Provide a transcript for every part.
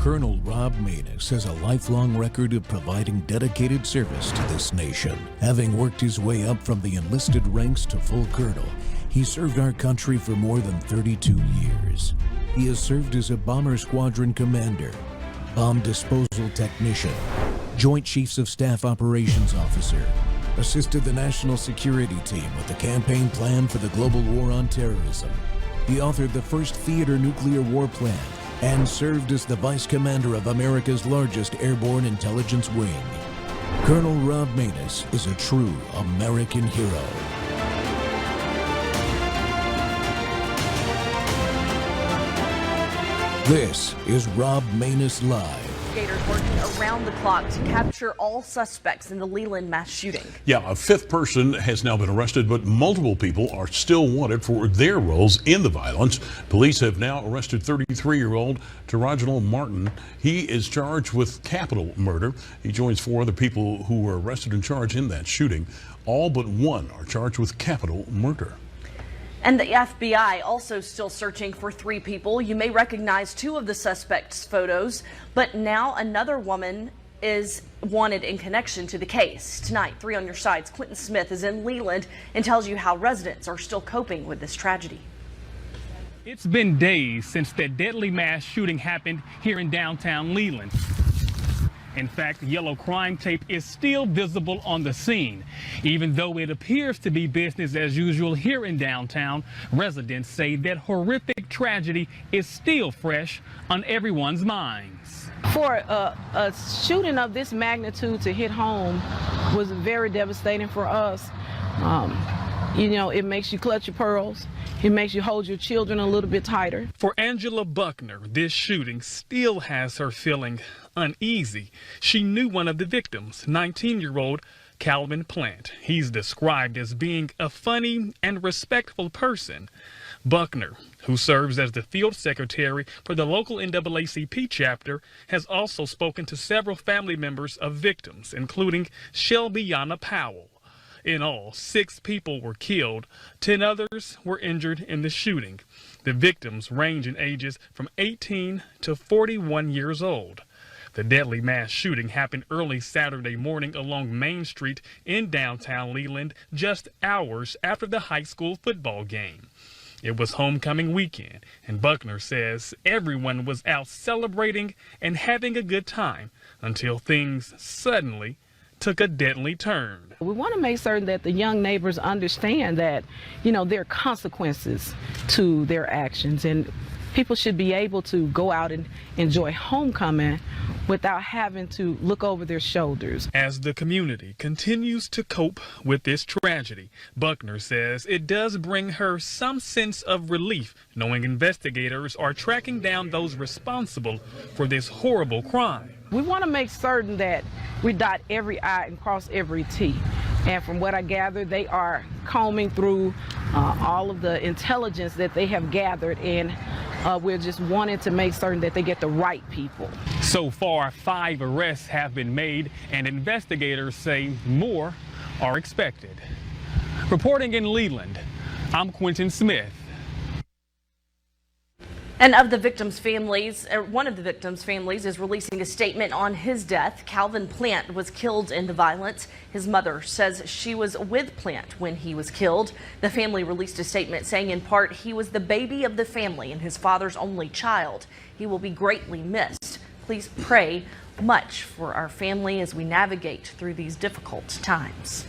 Colonel Rob Manus has a lifelong record of providing dedicated service to this nation. Having worked his way up from the enlisted ranks to full colonel, he served our country for more than 32 years. He has served as a bomber squadron commander, bomb disposal technician, Joint Chiefs of Staff Operations Officer, assisted the National Security Team with the campaign plan for the global war on terrorism. He authored the first theater nuclear war plan and served as the Vice Commander of America's largest airborne intelligence wing. Colonel Rob Manus is a true American hero. This is Rob Manus Live. Investigators working around the clock to capture all suspects in the Leland mass shooting. Yeah, a fifth person has now been arrested, but multiple people are still wanted for their roles in the violence. Police have now arrested 33-year-old Reginald Martin. He is charged with capital murder. He joins four other people who were arrested and charged in that shooting. All but one are charged with capital murder. And the FBI also still searching for three people. You may recognize two of the suspects' photos, but now another woman is wanted in connection to the case. Tonight, 3 on Your Side's Quentin Smith is in Leland and tells you how residents are still coping with this tragedy. It's been days since that deadly mass shooting happened here in downtown Leland. In fact, yellow crime tape is still visible on the scene. Even though it appears to be business as usual here in downtown, residents say that horrific tragedy is still fresh on everyone's minds. For a shooting of this magnitude to hit home was very devastating for us. You know, it makes you clutch your pearls. It makes you hold your children a little bit tighter. For Angela Buckner, this shooting still has her feeling uneasy. She knew one of the victims, 19-year-old Calvin Plant. He's described as being a funny and respectful person. Buckner, who serves as the field secretary for the local NAACP chapter, has also spoken to several family members of victims, including Shelbyana Powell. In all, 6 people were killed. 10 others were injured in the shooting. The victims range in ages from 18 to 41 years old. The deadly mass shooting happened early Saturday morning along Main Street in downtown Leland, just hours after the high school football game. It was homecoming weekend, and Buckner says everyone was out celebrating and having a good time until things suddenly took a deadly turn. We want to make certain that the young neighbors understand that, you know, there are consequences to their actions, and people should be able to go out and enjoy homecoming without having to look over their shoulders. As the community continues to cope with this tragedy, Buckner says it does bring her some sense of relief knowing investigators are tracking down those responsible for this horrible crime. We want to make certain that we dot every I and cross every T. And from what I gather, they are combing through all of the intelligence that they have gathered, and we're just wanting to make certain that they get the right people. So far, 5 arrests have been made, and investigators say more are expected. Reporting in Leland, I'm Quentin Smith. And of the victims' families, one of the victims' families is releasing a statement on his death. Calvin Plant was killed in the violence. His mother says she was with Plant when he was killed. The family released a statement saying in part he was the baby of the family and his father's only child. He will be greatly missed. Please pray much for our family as we navigate through these difficult times.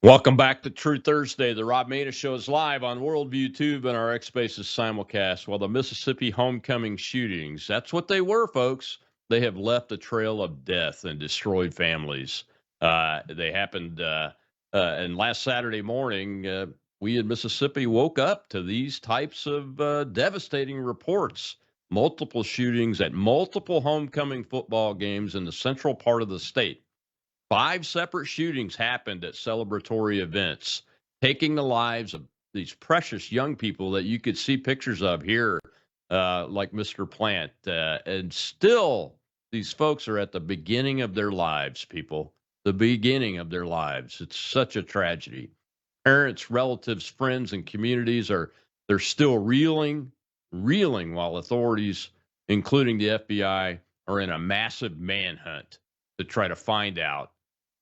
Welcome back to True Thursday. The Rob Manus Show is live on Worldview Tube and our X Spaces simulcast. Well, the Mississippi homecoming shootings, that's what they were, folks. They have left a trail of death and destroyed families. They happened, and last Saturday morning, we in Mississippi woke up to these types of devastating reports. Multiple shootings at multiple homecoming football games in the central part of the state. 5 separate shootings happened at celebratory events, taking the lives of these precious young people that you could see pictures of here, like Mr. Plant. And still, these folks are at the beginning of their lives, people. The beginning of their lives. It's such a tragedy. Parents, relatives, friends, and communities they're still reeling while authorities including the FBI, are in a massive manhunt to try to find out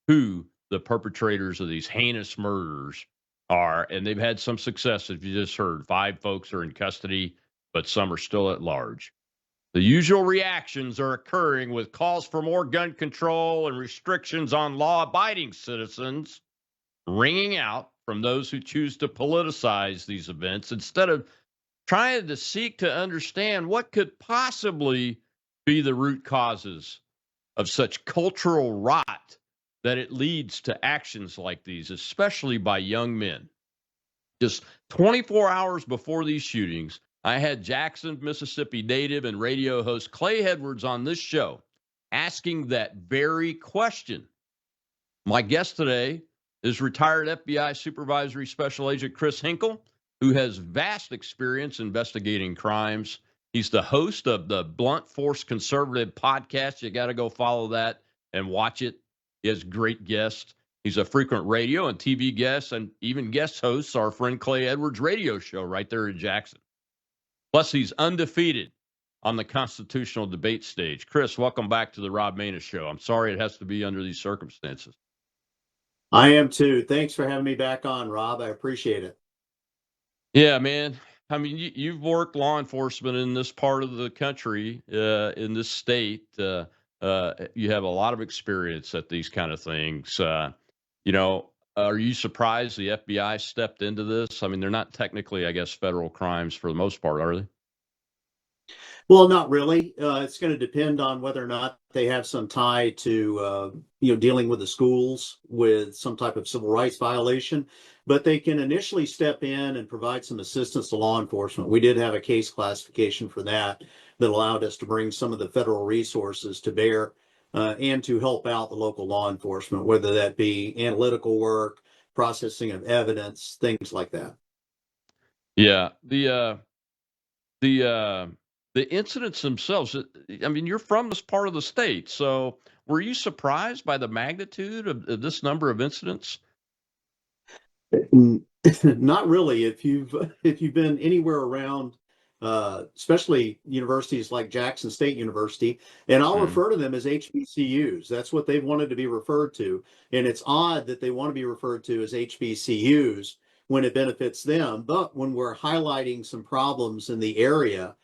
who the perpetrators of these heinous murders are. And they've had some success, as you just heard. 5 folks are in custody, but some are still at large. The usual reactions are occurring with calls for more gun control and restrictions on law-abiding citizens ringing out from those who choose to politicize these events instead of trying to seek to understand what could possibly be the root causes of such cultural rot that it leads to actions like these, especially by young men. Just 24 hours before these shootings, I had Jackson, Mississippi native and radio host Clay Edwards on this show asking that very question. My guest today is retired FBI Supervisory Special Agent Chris Hinkle, who has vast experience investigating crimes. He's the host of the Blunt Force Conservative podcast. You got to go follow that and watch it. He has great guests. He's a frequent radio and TV guest and even guest hosts our friend Clay Edwards' radio show right there in Jackson. Plus, he's undefeated on the constitutional debate stage. Chris, welcome back to the Rob Maness Show. I'm sorry it has to be under these circumstances. I am too. Thanks for having me back on, Rob. I appreciate it. Yeah, man. I mean, you've worked law enforcement in this part of the country, in this state. You have a lot of experience at these kind of things. You know, are you surprised the FBI stepped into this? I mean, they're not technically, I guess, federal crimes for the most part, are they? Well, not really. It's going to depend on whether or not they have some tie to, dealing with the schools with some type of civil rights violation. But they can initially step in and provide some assistance to law enforcement. We did have a case classification for that allowed us to bring some of the federal resources to bear and to help out the local law enforcement, whether that be analytical work, processing of evidence, things like that. Yeah. The incidents themselves, I mean, you're from this part of the state, so were you surprised by the magnitude of this number of incidents? Not really. If you've been anywhere around, especially universities like Jackson State University, and I'll refer to them as HBCUs. That's what they've wanted to be referred to, and it's odd that they want to be referred to as HBCUs when it benefits them. But when we're highlighting some problems in the area,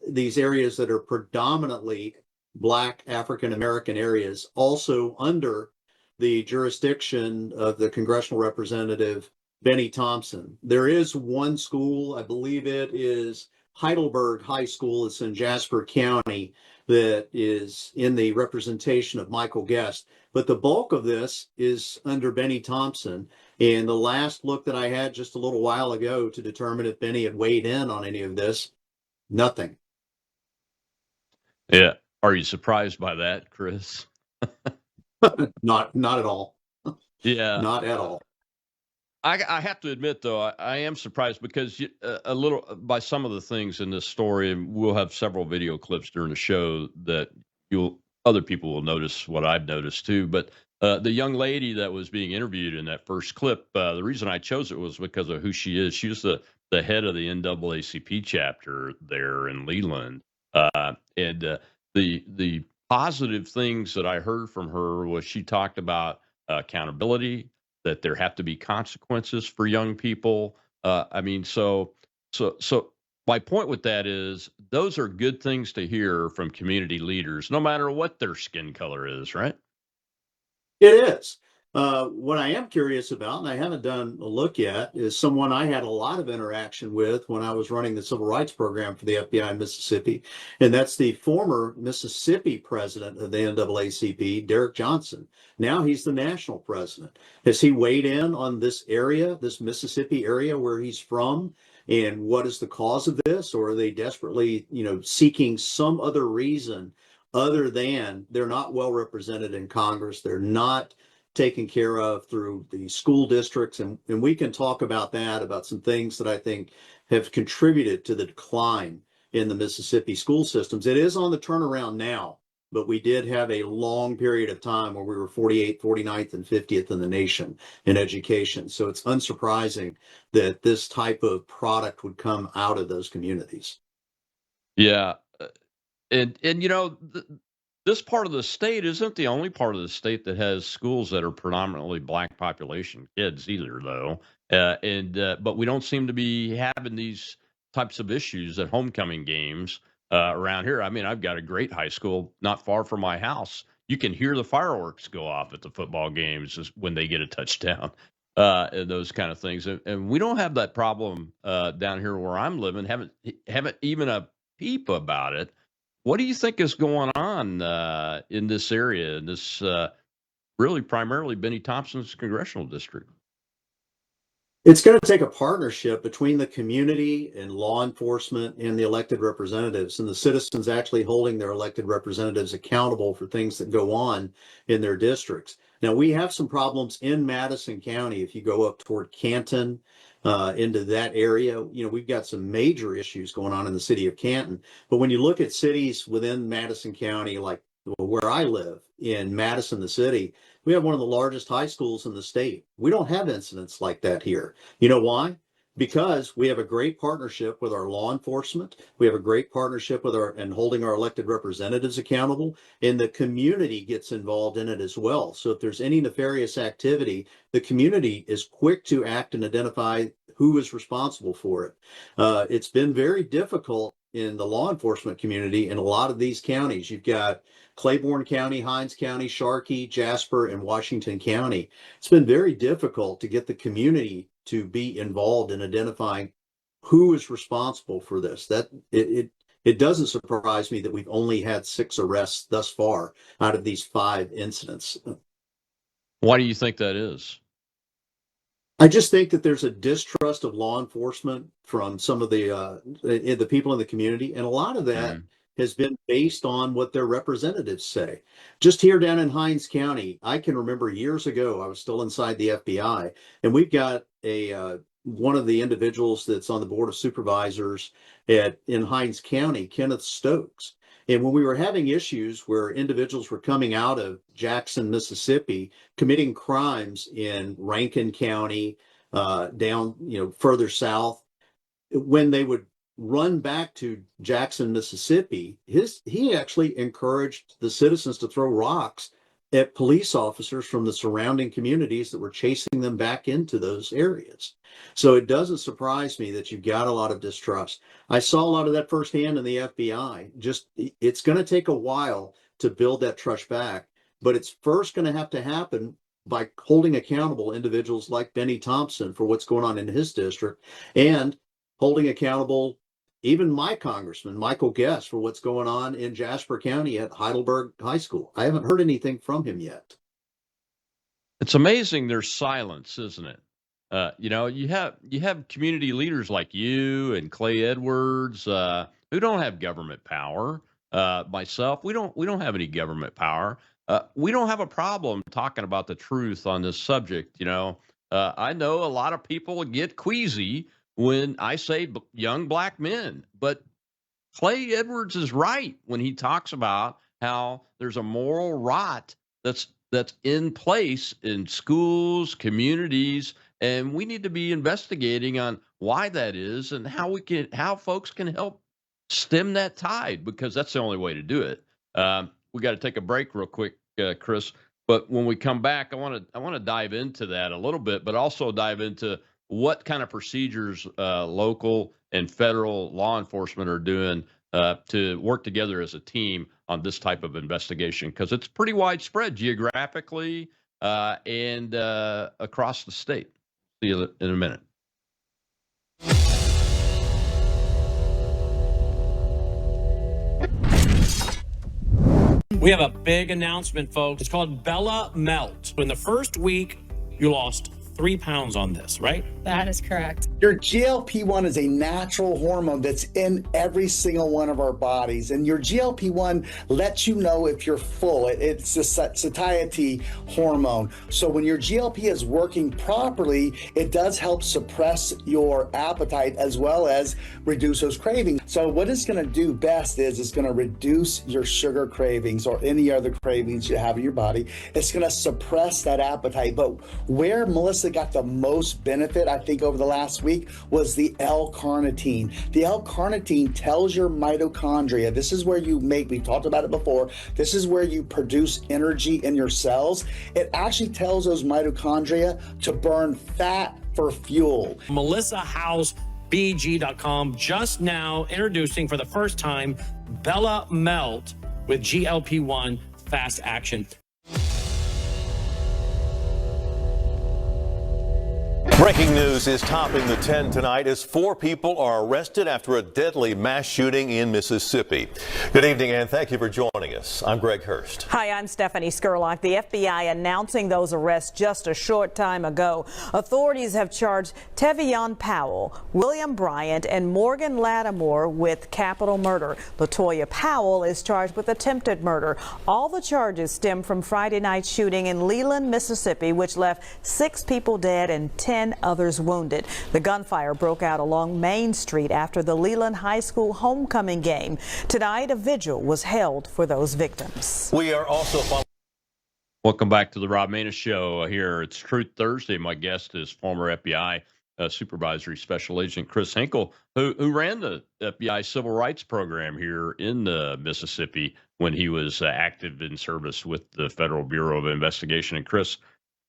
these areas that are predominantly Black African American areas, also under the jurisdiction of the congressional representative Benny Thompson. There is one school, I believe it is Heidelberg High School. It's in Jasper County, that is in the representation of Michael Guest. But the bulk of this is under Benny Thompson. And the last look that I had just a little while ago to determine if Benny had weighed in on any of this, nothing. Yeah. Are you surprised by that, Chris? Not at all. Yeah. Not at all. I have to admit, though, I am surprised because a little by some of the things in this story, and we'll have several video clips during the show that other people will notice what I've noticed too. But the young lady that was being interviewed in that first clip, the reason I chose it was because of who she is. She was the head of the NAACP chapter there in Leland, and the positive things that I heard from her was she talked about accountability, that there have to be consequences for young people. I mean, so my point with that is those are good things to hear from community leaders, no matter what their skin color is, right? It is. What I am curious about, and I haven't done a look yet, is someone I had a lot of interaction with when I was running the civil rights program for the FBI in Mississippi, and that's the former Mississippi president of the NAACP, Derek Johnson. Now he's the national president. Has he weighed in on this area, this Mississippi area where he's from, and what is the cause of this? Or are they desperately, seeking some other reason other than they're not well represented in Congress? They're not taken care of through the school districts. And we can talk about that, about some things that I think have contributed to the decline in the Mississippi school systems. It is on the turnaround now, but we did have a long period of time where we were 48th, 49th, and 50th in the nation in education. So it's unsurprising that this type of product would come out of those communities. Yeah. And this part of the state isn't the only part of the state that has schools that are predominantly black population kids either, though. But we don't seem to be having these types of issues at homecoming games around here. I mean, I've got a great high school not far from my house. You can hear the fireworks go off at the football games when they get a touchdown, and those kind of things. And we don't have that problem down here where I'm living. Haven't even a peep about it. What do you think is going on in this area, in this really primarily Benny Thompson's congressional district? It's going to take a partnership between the community and law enforcement and the elected representatives, and the citizens actually holding their elected representatives accountable for things that go on in their districts. Now, we have some problems in Madison County. If you go up toward Canton, into that area, we've got some major issues going on in the city of Canton. But when you look at cities within Madison County, like where I live in Madison, the city, we have one of the largest high schools in the state. We don't have incidents like that here. You know why? Because we have a great partnership with our law enforcement. We have a great partnership with and holding our elected representatives accountable, and the community gets involved in it as well. So if there's any nefarious activity, the community is quick to act and identify who is responsible for it. It's been very difficult in the law enforcement community in a lot of these counties. You've got Claiborne County, Hinds County, Sharkey, Jasper, and Washington County. It's been very difficult to get the community to be involved in identifying who is responsible for this. That it doesn't surprise me that we've only had 6 arrests thus far out of these 5 incidents. Why do you think that is? I just think that there's a distrust of law enforcement from some of the people in the community, and a lot of that has been based on what their representatives say. Just here down in Hinds County, I can remember years ago, I was still inside the FBI, and we've got one of the individuals that's on the board of supervisors in Hinds County, Kenneth Stokes. And when we were having issues where individuals were coming out of Jackson, Mississippi, committing crimes in Rankin County, down, further south, when they would run back to Jackson, Mississippi, he actually encouraged the citizens to throw rocks at police officers from the surrounding communities that were chasing them back into those areas. So it doesn't surprise me that you've got a lot of distrust. I saw a lot of that firsthand in the FBI. It's going to take a while to build that trust back, but it's first going to happen by holding accountable individuals like Benny Thompson for what's going on in his district, and holding accountable even my congressman, Michael Guest, for what's going on in Jasper County at Heidelberg High School. I haven't heard anything from him yet. It's amazing there's silence, isn't it? You have community leaders like you and Clay Edwards who don't have government power. Myself, we don't have any government power. We don't have a problem talking about the truth on this subject. I know a lot of people get queasy when I say young black men, but Clay Edwards is right when he talks about how there's a moral rot that's in place in schools, communities, and we need to be investigating on why that is and how folks can help stem that tide, because that's the only way to do it. We got to take a break real quick, Chris. But when we come back, I want to dive into that a little bit, but also dive into what kind of procedures local and federal law enforcement are doing to work together as a team on this type of investigation, because it's pretty widespread geographically and across the state. See you in a minute. We have a big announcement, folks. It's called Bella Melt. In the first week, you lost 3 pounds on this, right? That is correct. Your GLP-1 is a natural hormone that's in every single one of our bodies. And your GLP-1 lets you know if you're full. It's a satiety hormone. So when your GLP is working properly, it does help suppress your appetite as well as reduce those cravings. So what it's going to do best is it's going to reduce your sugar cravings or any other cravings you have in your body. It's going to suppress that appetite. But where Melissa got the most benefit, I think, over the last week week was the L-carnitine. The L-carnitine tells your mitochondria, this is where we talked about it before, this is where you produce energy in your cells. It actually tells those mitochondria to burn fat for fuel. MelissaHousebg.com just now introducing for the first time Bella Melt with GLP-1 fast action. Breaking news is topping the 10 tonight as 4 people are arrested after a deadly mass shooting in Mississippi. Good evening and thank you for joining us. I'm Greg Hurst. Hi, I'm Stephanie Skurlock. The FBI announcing those arrests just a short time ago. Authorities have charged Tevion Powell, William Bryant, and Morgan Lattimore with capital murder. Latoya Powell is charged with attempted murder. All the charges stem from Friday night's shooting in Leland, Mississippi, which left 6 people dead and 10 others wounded. The gunfire broke out along Main Street after the Leland High School homecoming game. Tonight, a vigil was held for those victims. We are also following. Welcome back to the Rob Maness Show. Here it's Truth Thursday. My guest is former FBI Supervisory Special Agent Chris Hinkle, who ran the FBI Civil Rights Program here in Mississippi when he was active in service with the Federal Bureau of Investigation. And Chris,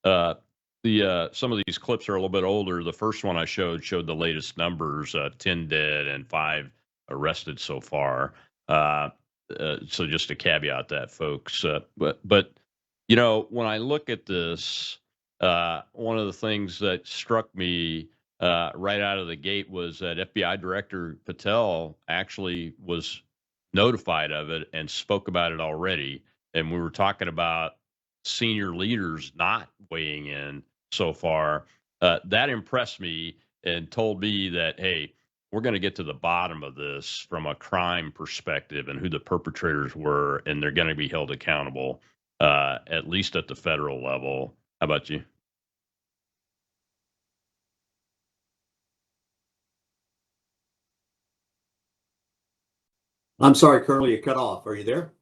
some of these clips are a little bit older. The first one I showed the latest numbers, 10 dead and 5 arrested so far. So just to caveat that, folks. But you know, when I look at this, one of the things that struck me right out of the gate was that FBI Director Patel actually was notified of it and spoke about it already. And we were talking about senior leaders not weighing in so far. That impressed me and told me that, hey, we're going to get to the bottom of this from a crime perspective and who the perpetrators were, and they're going to be held accountable, at least at the federal level. How about you? I'm sorry, Colonel, you cut off. Are you there?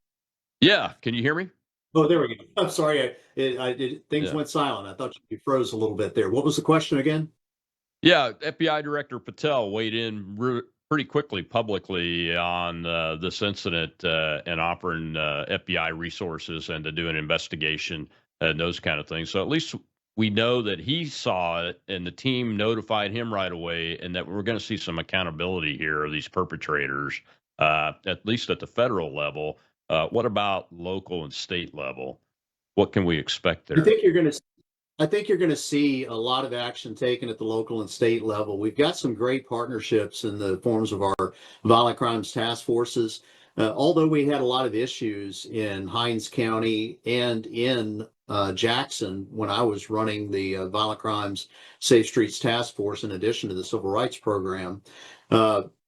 Yeah. Can you hear me? Oh, there we go. I'm sorry. Things went silent. I thought you froze a little bit there. What was the question again? Yeah, FBI Director Patel weighed in pretty quickly publicly on this incident and offering FBI resources and to do an investigation and those kind of things. So at least we know that he saw it and the team notified him right away, and that we're going to see some accountability here of these perpetrators, at least at the federal level. What about local and state level? What can we expect there? I think you're going to see a lot of action taken at the local and state level. We've got some great partnerships in the forms of our violent crimes task forces. Although we had a lot of issues in Hinds County and in Jackson when I was running the Violent Crimes Safe Streets Task Force, in addition to the Civil Rights Program,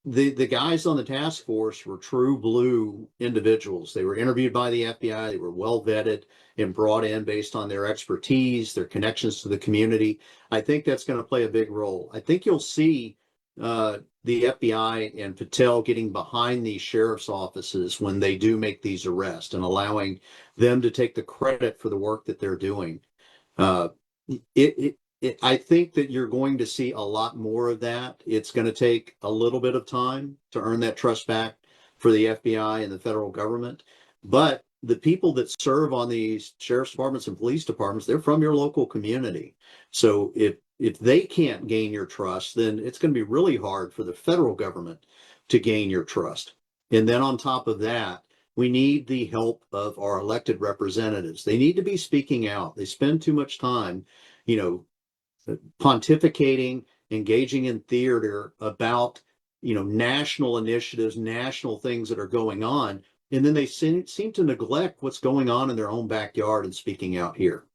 the guys on the task force were true blue individuals. They were interviewed by the FBI. They were well vetted and brought in based on their expertise, their connections to the community. I think that's going to play a big role. I think you'll see the FBI and Patel getting behind these sheriff's offices when they do make these arrests and allowing them to take the credit for the work that they're doing. I think that you're going to see a lot more of that. It's going to take a little bit of time to earn that trust back for the FBI and the federal government. But the people that serve on these sheriff's departments and police departments, they're from your local community. So if they can't gain your trust, then it's going to be really hard for the federal government to gain your trust. And then on top of that, we need the help of our elected representatives. They need to be speaking out. They spend too much time, pontificating, engaging in theater about, national initiatives, national things that are going on. And then they seem to neglect what's going on in their own backyard and speaking out here.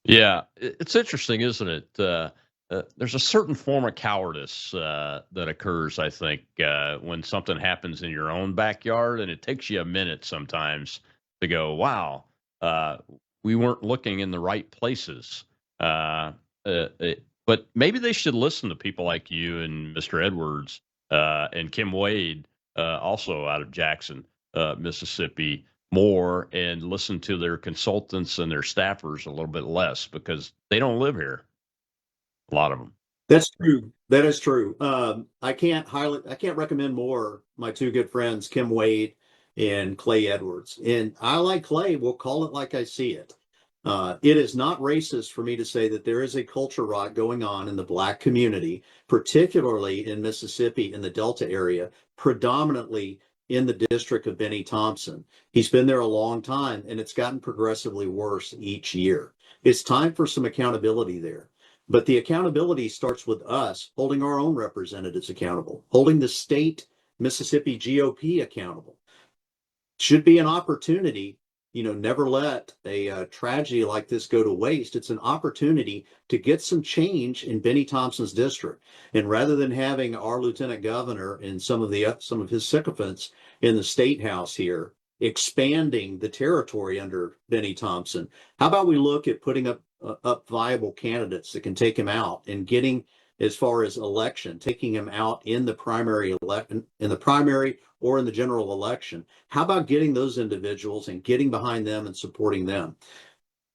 Yeah, it's interesting, isn't it? There's a certain form of cowardice that occurs, I think, when something happens in your own backyard, and it takes you a minute sometimes to go, wow, we weren't looking in the right places. But maybe they should listen to people like you and Mr. Edwards and Kim Wade, also out of Jackson, Mississippi, more, and listen to their consultants and their staffers a little bit less, because they don't live here. A lot of them. That's true. That is true. I can't recommend more my two good friends, Kim Wade and Clay Edwards. And I, like Clay, will call it like I see it. It is not racist for me to say that there is a culture rot going on in the Black community, particularly in Mississippi in the Delta area, predominantly in the district of Benny Thompson. He's been there a long time, and it's gotten progressively worse each year. It's time for some accountability there. But the accountability starts with us holding our own representatives accountable, holding the state Mississippi GOP accountable. Should be an opportunity, never let a tragedy like this go to waste. It's an opportunity to get some change in Benny Thompson's district. And rather than having our lieutenant governor and some of his sycophants in the state house here expanding the territory under Benny Thompson, how about we look at putting up viable candidates that can take him out and getting, as far as election, taking him out in the primary or in the general election. How about getting those individuals and getting behind them and supporting them?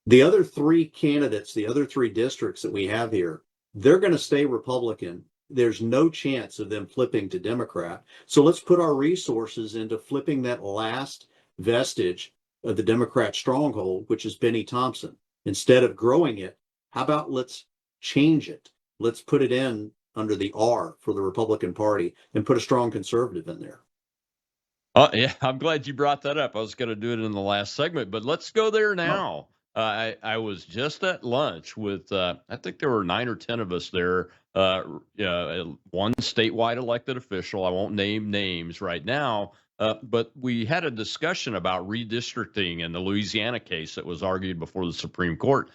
The other three candidates, the other three districts that we have here, they're going to stay Republican. There's no chance of them flipping to Democrat. So let's put our resources into flipping that last vestige of the Democrat stronghold, which is Benny Thompson. Instead of growing it, how about let's change it? Let's put it in under the R for the Republican Party and put a strong conservative in there. Oh, yeah, I'm glad you brought that up. I was going to do it in the last segment, but let's go there now. I was just at lunch with, I think there were 9 or 10 of us there, one statewide elected official. I won't name names right now, but we had a discussion about redistricting in the Louisiana case that was argued before the Supreme Court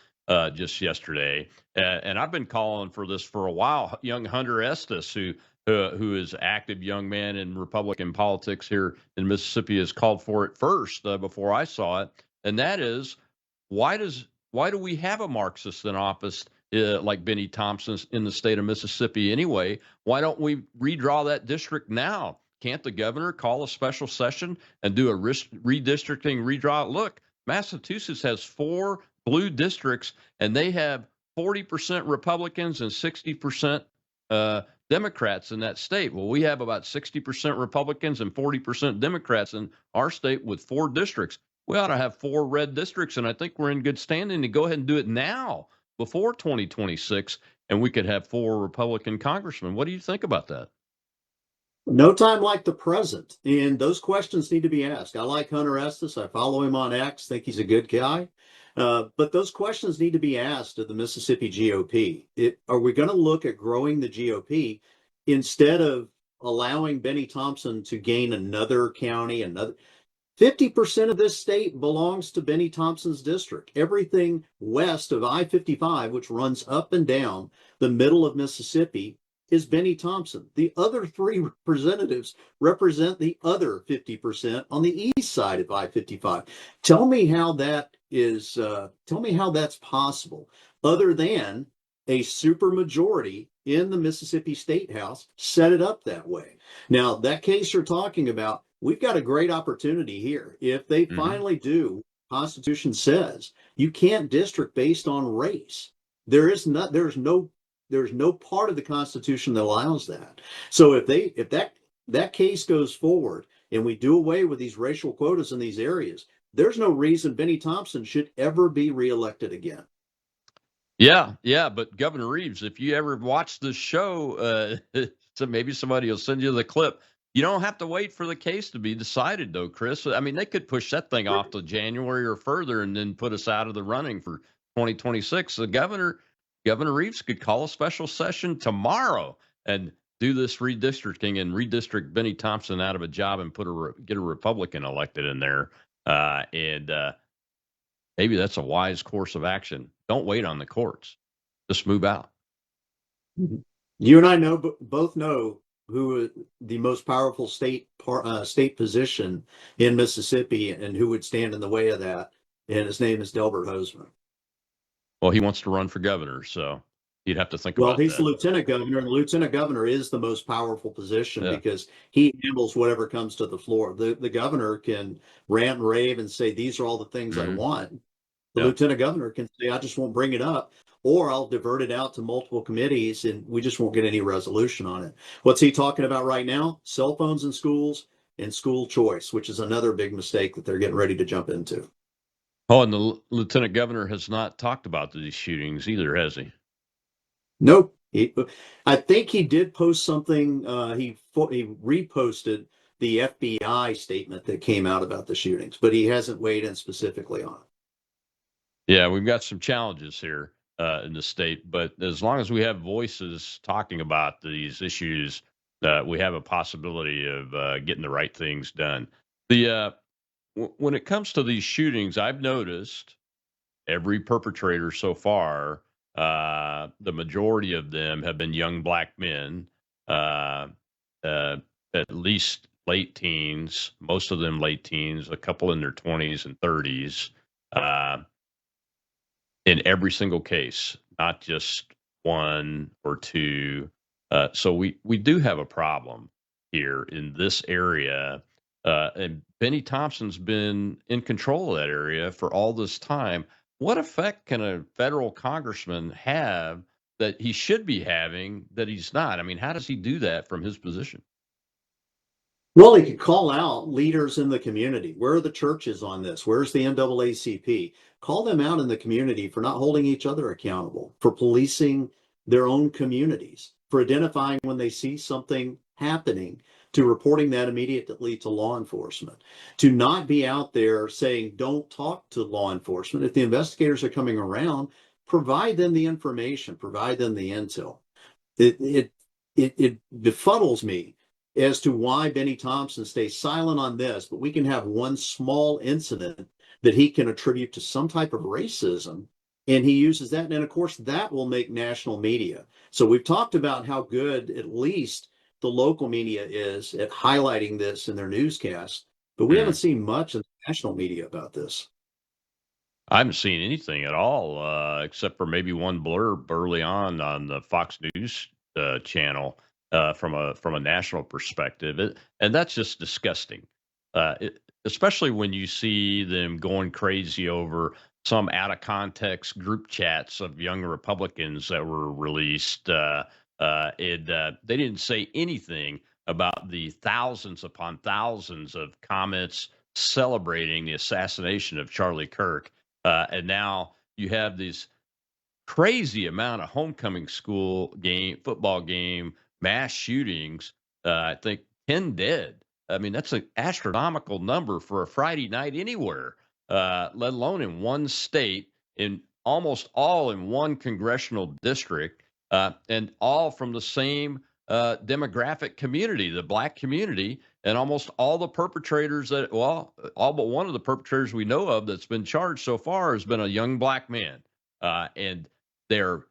just yesterday. And I've been calling for this for a while. Young Hunter Estes, who is active young man in Republican politics here in Mississippi, has called for it first before I saw it. And that is, why do we have a Marxist in office like Benny Thompson in the state of Mississippi anyway? Why don't we redraw that district now? Can't the governor call a special session and do a redistricting redraw? Look, Massachusetts has 4 blue districts, and they have 40% Republicans and 60% Democrats in that state. Well, we have about 60% Republicans and 40% Democrats in our state with 4 districts. We ought to have 4 red districts, and I think we're in good standing to go ahead and do it now before 2026, and we could have 4 Republican congressmen. What do you think about that? No time like the present, and those questions need to be asked. I like Hunter Estes. I follow him on X, think he's a good guy. But those questions need to be asked of the Mississippi GOP. Are we going to look at growing the GOP instead of allowing Benny Thompson to gain another county, 50% of this state belongs to Benny Thompson's district. Everything west of I-55, which runs up and down the middle of Mississippi, is Benny Thompson. The other 3 representatives represent the other 50% on the east side of I-55. Tell me how that is. Tell me how that's possible, other than a supermajority in the Mississippi State House set it up that way. Now, that case you're talking about, we've got a great opportunity here. If they finally do, Constitution says you can't district based on race. There's no part of the Constitution that allows that. So if that case goes forward and we do away with these racial quotas in these areas, there's no reason Benny Thompson should ever be reelected again. Yeah, but Governor Reeves, if you ever watch this show, so maybe somebody will send you the clip. You don't have to wait for the case to be decided, though, Chris. I mean, they could push that thing off to January or further and then put us out of the running for 2026. The Governor Reeves could call a special session tomorrow and do this redistricting and redistrict Benny Thompson out of a job and get a Republican elected in there. And maybe that's a wise course of action. Don't wait on the courts. Just move out. You and I both know who the most powerful state position in Mississippi and who would stand in the way of that. And his name is Delbert Hosemann. Well, he wants to run for governor, so you'd have to think about that. Well, he's the lieutenant governor, and the lieutenant governor is the most powerful position because he handles whatever comes to the floor. The governor can rant and rave and say, these are all the things I want. The Yeah. lieutenant governor can say, I just won't bring it up, or I'll divert it out to multiple committees and we just won't get any resolution on it. What's he talking about right now? Cell phones in schools and school choice, which is another big mistake that they're getting ready to jump into. Oh, and the lieutenant governor has not talked about these shootings either, has he? Nope. I think he did post something. He reposted the FBI statement that came out about the shootings, but he hasn't weighed in specifically on it. Yeah, we've got some challenges here in the state, but as long as we have voices talking about these issues, we have a possibility of getting the right things done. When it comes to these shootings, I've noticed every perpetrator so far, the majority of them have been young black men, uh, at least late teens, most of them late teens, a couple in their 20s and 30s. In every single case, not just one or two. So we do have a problem here in this area. And Benny Thompson's been in control of that area for all this time. What effect can a federal congressman have that he should be having that he's not? I mean, how does he do that from his position? Well, he could call out leaders in the community. Where are the churches on this? Where's the NAACP? Call them out in the community for not holding each other accountable, for policing their own communities, for identifying when they see something happening, to reporting that immediately to law enforcement, to not be out there saying, don't talk to law enforcement. If the investigators are coming around, provide them the information, provide them the intel. It befuddles me as to why Benny Thompson stays silent on this, but we can have one small incident that he can attribute to some type of racism, and he uses that, and of course that will make national media. So we've talked about how good at least the local media is at highlighting this in their newscasts, but we haven't seen much in the national media about this. I haven't seen anything at all, except for maybe one blurb early on the Fox News channel from a national perspective, and that's just disgusting. Especially when you see them going crazy over some out of context group chats of young Republicans that were released. They didn't say anything about the thousands upon thousands of comments celebrating the assassination of Charlie Kirk. And now you have this crazy amount of homecoming football game, mass shootings. I think 10 dead. I mean, that's an astronomical number for a Friday night anywhere, let alone in one state, in almost all in one congressional district, and all from the same demographic community, the black community, and almost all the perpetrators all but one of the perpetrators we know of that's been charged so far has been a young black man. And they're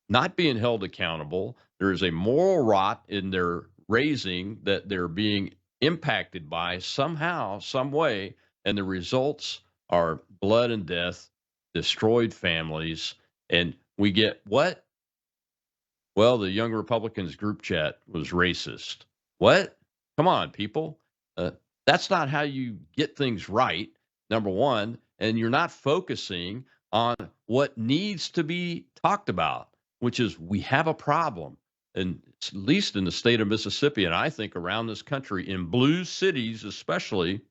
not being held accountable. There is a moral rot in their raising that they're being impacted by somehow, some way, and the results are blood and death, destroyed families, and we get what? Well, the Young Republicans group chat was racist. What? Come on, people. That's not how you get things right, number one, and you're not focusing on what needs to be talked about, which is we have a problem, and at least in the state of Mississippi, and I think around this country, in blue cities especially,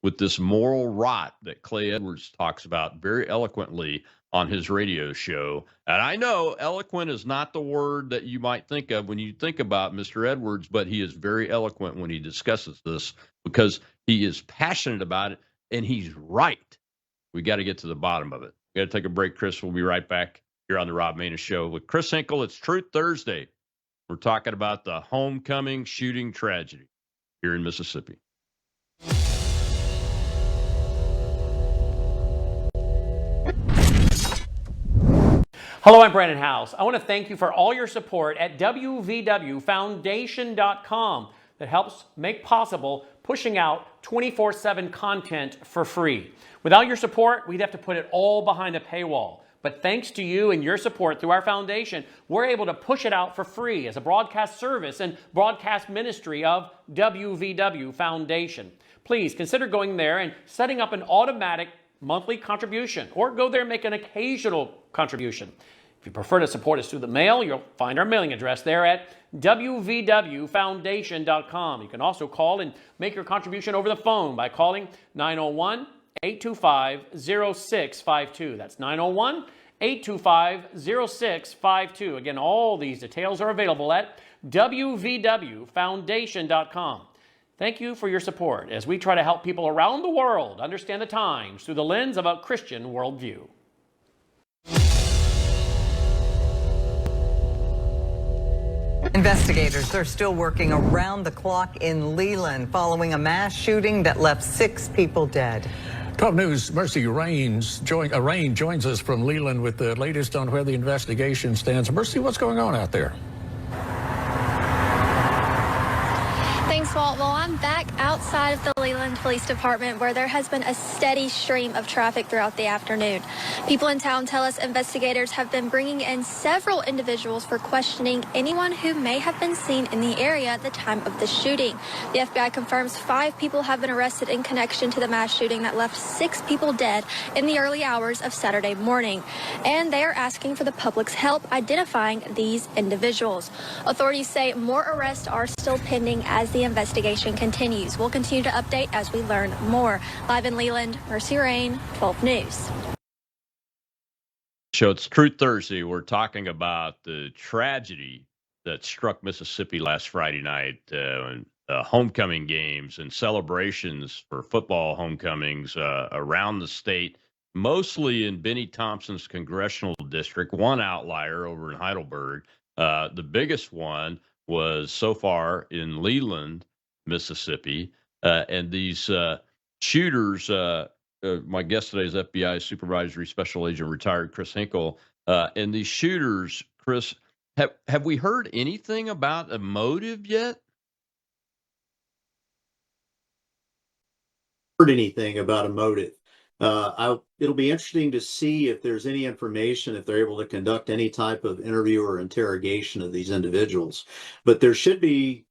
with this moral rot that Clay Edwards talks about very eloquently on his radio show. And I know eloquent is not the word that you might think of when you think about Mr. Edwards, but he is very eloquent when he discusses this because he is passionate about it and he's right. We got to get to the bottom of it. We got to take a break, Chris. We'll be right back here on the Rob Maness Show with Chris Hinkle. It's Truth Thursday. We're talking about the homecoming shooting tragedy here in Mississippi. Hello, I'm Brandon House. I want to thank you for all your support at wvwfoundation.com that helps make possible pushing out 24/7 content for free. Without your support, we'd have to put it all behind a paywall. But thanks to you and your support through our foundation, we're able to push it out for free as a broadcast service and broadcast ministry of WVW Foundation. Please consider going there and setting up an automatic monthly contribution, or go there and make an occasional contribution. If you prefer to support us through the mail, you'll find our mailing address there at wvwfoundation.com. You can also call and make your contribution over the phone by calling 901-825-0652. That's 901-825-0652. Again, all these details are available at wvwfoundation.com. Thank you for your support as we try to help people around the world understand the times through the lens of a Christian worldview. Investigators are still working around the clock in Leland following a mass shooting that left 6 people dead. 12 News' Mercy Rain joins us from Leland with the latest on where the investigation stands. Mercy, what's going on out there? Thanks, Walt. Well, I'm back outside of the Leland Police Department where there has been a steady stream of traffic throughout the afternoon. People in town tell us investigators have been bringing in several individuals for questioning anyone who may have been seen in the area at the time of the shooting. The FBI confirms 5 people have been arrested in connection to the mass shooting that left 6 people dead in the early hours of Saturday morning. And they are asking for the public's help identifying these individuals. Authorities say more arrests are still pending as the investigation continues. We'll continue to update as we learn more. Live in Leland, Mercy Rain, 12 News. So it's Truth Thursday. We're talking about the tragedy that struck Mississippi last Friday night, homecoming games and celebrations for football homecomings around the state, mostly in Benny Thompson's congressional district, one outlier over in Heidelberg. The biggest one was so far in Leland, Mississippi. And these shooters, my guest today is FBI Supervisory Special Agent retired Chris Hinkle. And these shooters, Chris, have we heard anything about a motive yet? Heard anything about a motive. It'll be interesting to see if there's any information, if they're able to conduct any type of interview or interrogation of these individuals. But there should be,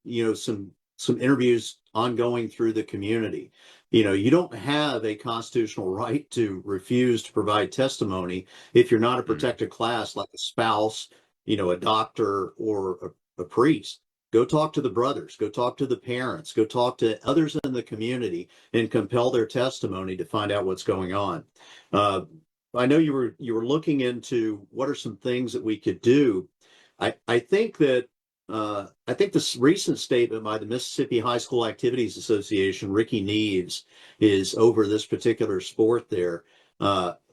some interviews ongoing through the community. You don't have a constitutional right to refuse to provide testimony if you're not a protected class like a spouse, a doctor, or a priest. Go talk to the brothers, go talk to the parents, go talk to others in the community and compel their testimony to find out what's going on. I know you were looking into what are some things that we could do. I think this recent statement by the Mississippi High School Activities Association, Ricky Neves, is over this particular sport there.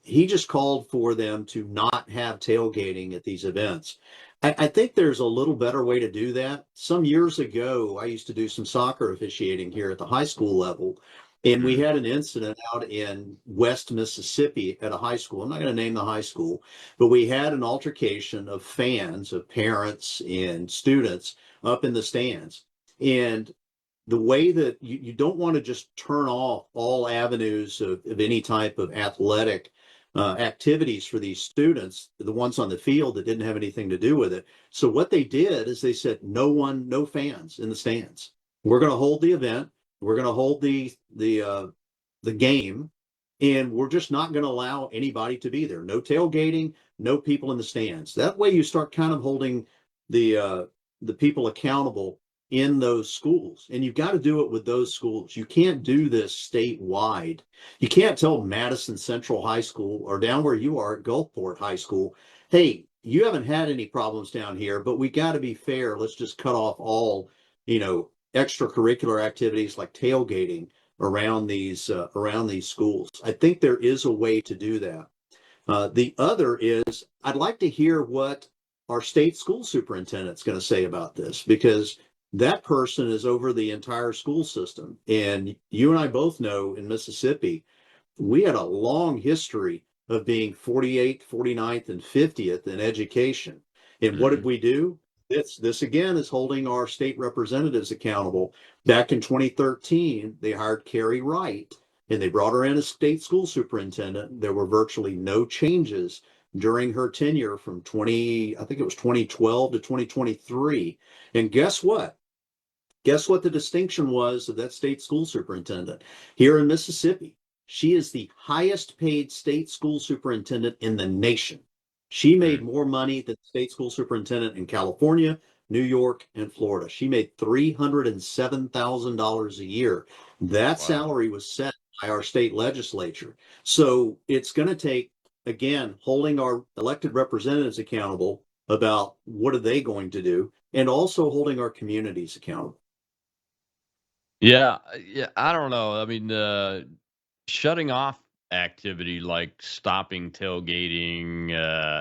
He just called for them to not have tailgating at these events. I think there's a little better way to do that. Some years ago, I used to do some soccer officiating here at the high school level, and we had an incident out in West Mississippi at a high school. I'm not going to name the high school, but we had an altercation of fans, of parents and students up in the stands. And the way that you don't want to just turn off all avenues of any type of athletic activities for these students, the ones on the field that didn't have anything to do with it. So what they did is they said, no fans in the stands. We're going to hold the event. We're going to hold the game, and we're just not going to allow anybody to be there. No tailgating, no people in the stands. That way you start kind of holding the people accountable in those schools. And you've got to do it with those schools. You can't do this statewide. You can't tell Madison Central High School or down where you are at Gulfport High School, hey, you haven't had any problems down here, but we got to be fair. Let's just cut off all, extracurricular activities like tailgating around these schools. I think there is a way to do that. The other is I'd like to hear what our state school superintendent's going to say about this, because that person is over the entire school system. And you and I both know in Mississippi, we had a long history of being 48th, 49th, and 50th in education. And what did we do? This again is holding our state representatives accountable. Back in 2013, they hired Carrie Wright, and they brought her in as state school superintendent. There were virtually no changes during her tenure from 2012 to 2023. And guess what? Guess what the distinction was of that state school superintendent? Here in Mississippi, She is the highest paid state school superintendent in the nation. She made more money than the state school superintendent in California, New York, and Florida. She made $307,000 a year. That salary was set by our state legislature. So it's going to take, again, holding our elected representatives accountable about what are they going to do, and also holding our communities accountable. Yeah, yeah, I don't know. I mean, shutting off activity like stopping tailgating,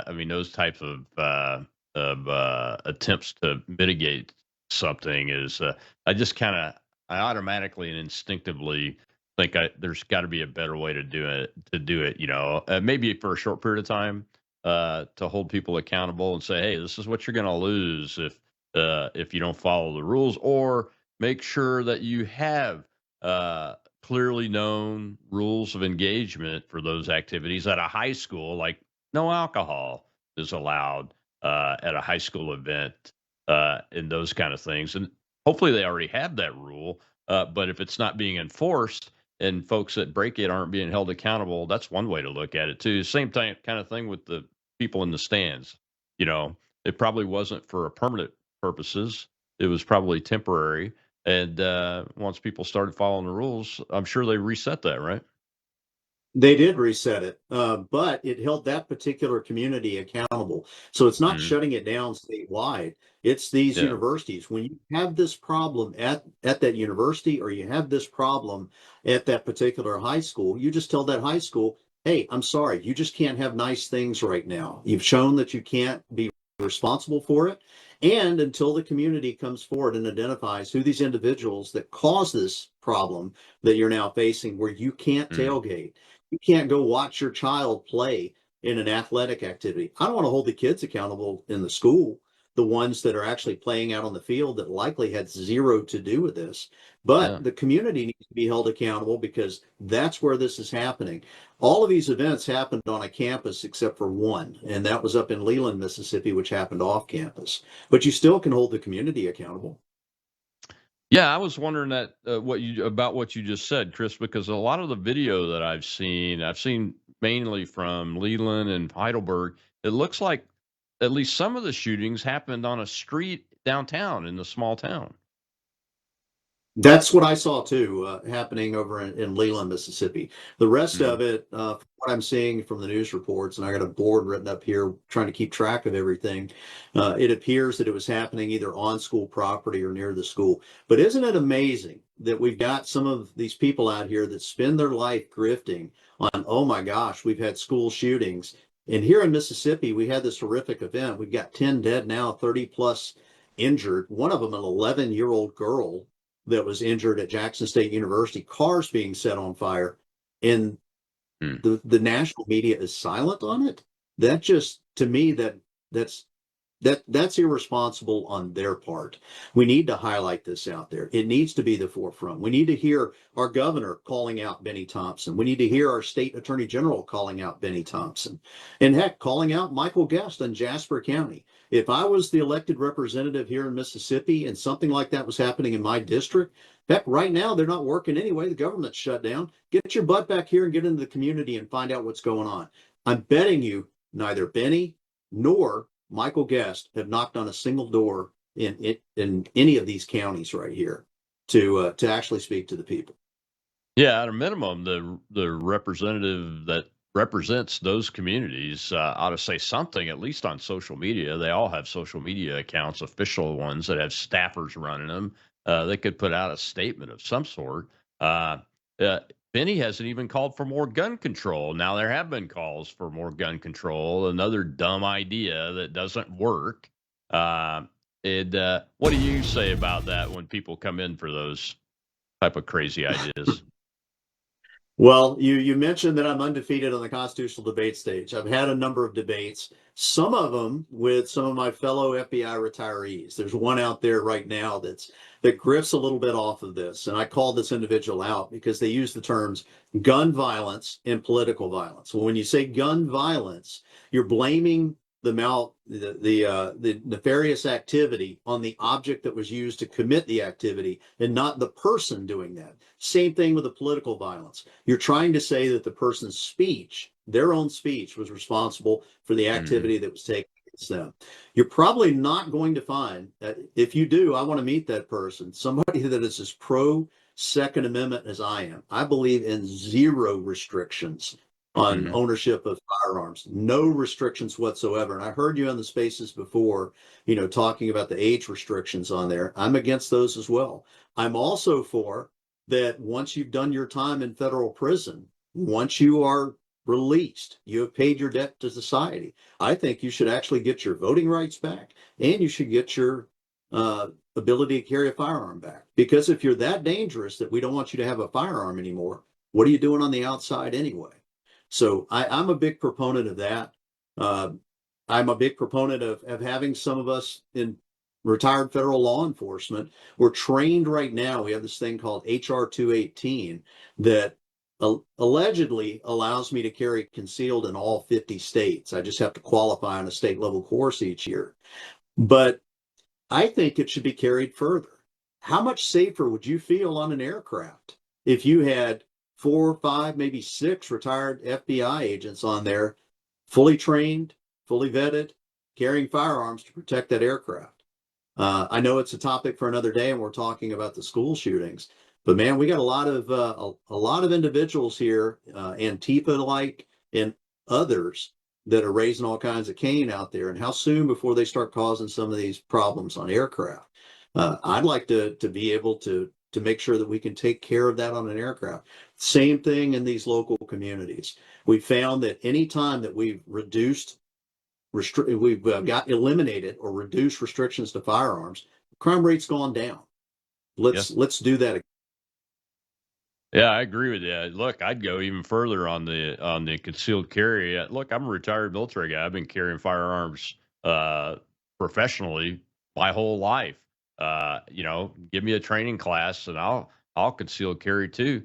I mean, those types of attempts to mitigate something is, I just kind of, I automatically and instinctively think there's got to be a better way to do it. Maybe for a short period of time, to hold people accountable and say, hey, this is what you're going to lose if you don't follow the rules, or make sure that you have clearly known rules of engagement for those activities at a high school, like no alcohol is allowed at a high school event, and those kind of things. And hopefully they already have that rule. But if it's not being enforced and folks that break it aren't being held accountable, that's one way to look at it too. Same kind of thing with the people in the stands. It probably wasn't for a permanent purposes. It was probably temporary. And once people started following the rules, I'm sure they reset that, right? They did reset it, but it held that particular community accountable. So it's not shutting it down statewide. It's these universities. When you have this problem at that university, or you have this problem at that particular high school, you just tell that high school, hey, I'm sorry, you just can't have nice things right now. You've shown that you can't be responsible for it. And until the community comes forward and identifies who these individuals that cause this problem that you're now facing, where you can't tailgate, you can't go watch your child play in an athletic activity. I don't want to hold the kids accountable in the school, the ones that are actually playing out on the field that likely had zero to do with this. But the community needs to be held accountable, because that's where this is happening. All of these events happened on a campus except for one, and that was up in Leland, Mississippi, which happened off campus. But you still can hold the community accountable. Yeah, I was wondering that about what you just said, Chris, because a lot of the video that I've seen mainly from Leland and Heidelberg. It looks like at least some of the shootings happened on a street downtown in the small town. That's what I saw too, happening over in Leland, Mississippi. The rest of it, from what I'm seeing from the news reports, and I got a board written up here trying to keep track of everything, it appears that it was happening either on school property or near the school. But isn't it amazing that we've got some of these people out here that spend their life grifting on, oh my gosh, we've had school shootings. And here in Mississippi, we had this horrific event. We've got 10 dead now, 30 plus injured. One of them, an 11-year-old girl that was injured at Jackson State University, cars being set on fire, and the national media is silent on it. That just, to me, that's irresponsible on their part. We need to highlight this out there. It needs to be the forefront. We need to hear our governor calling out Benny Thompson. We need to hear our state attorney general calling out Benny Thompson, and heck, calling out Michael Guest in Jasper County. If I was the elected representative here in Mississippi and something like that was happening in my district, heck, right now they're not working anyway. The government's shut down. Get your butt back here and get into the community and find out what's going on. I'm betting you neither Benny nor Michael Guest have knocked on a single door in any of these counties right here to actually speak to the people. Yeah, at a minimum, the representative that represents those communities ought to say something, at least on social media. They all have social media accounts, official ones that have staffers running them. They could put out a statement of some sort. Benny hasn't even called for more gun control. Now, there have been calls for more gun control, another dumb idea that doesn't work. What do you say about that when people come in for those type of crazy ideas? Well, you mentioned that I'm undefeated on the constitutional debate stage. I've had a number of debates, some of them with some of my fellow FBI retirees. There's one out there right now that grifts a little bit off of this, and I called this individual out because they use the terms gun violence and political violence. Well, when you say gun violence, you're blaming the nefarious activity on the object that was used to commit the activity and not the person doing that. Same thing with the political violence. You're trying to say that the person's speech, their own speech, was responsible for the activity that was taken against them. You're probably not going to find that. If you do, I want to meet that person, somebody that is as pro Second Amendment as I am. I believe in zero restrictions on ownership of firearms, no restrictions whatsoever. And I heard you on the spaces before, talking about the age restrictions on there. I'm against those as well. I'm also for that once you've done your time in federal prison, once you are released, you have paid your debt to society. I think you should actually get your voting rights back, and you should get your ability to carry a firearm back. Because if you're that dangerous that we don't want you to have a firearm anymore, what are you doing on the outside anyway? So I'm a big proponent of that. I'm a big proponent of having some of us in retired federal law enforcement. We're trained right now. We have this thing called HR 218 that allegedly allows me to carry concealed in all 50 states. I just have to qualify on a state level course each year. But I think it should be carried further. How much safer would you feel on an aircraft if you had 4, 5, maybe 6 retired FBI agents on there, fully trained, fully vetted, carrying firearms to protect that aircraft? I know it's a topic for another day, and we're talking about the school shootings, but man, we got a lot of individuals here, Antifa-like and others, that are raising all kinds of cane out there. And how soon before they start causing some of these problems on aircraft? I'd like to be able to make sure that we can take care of that on an aircraft. Same thing in these local communities. We found that any time that we've got eliminated or reduced restrictions to firearms, crime rate's gone down. Let's do that again. Yeah, I agree with you. Look, I'd go even further on the concealed carry. Look, I'm a retired military guy. I've been carrying firearms professionally my whole life. Give me a training class and I'll conceal carry too.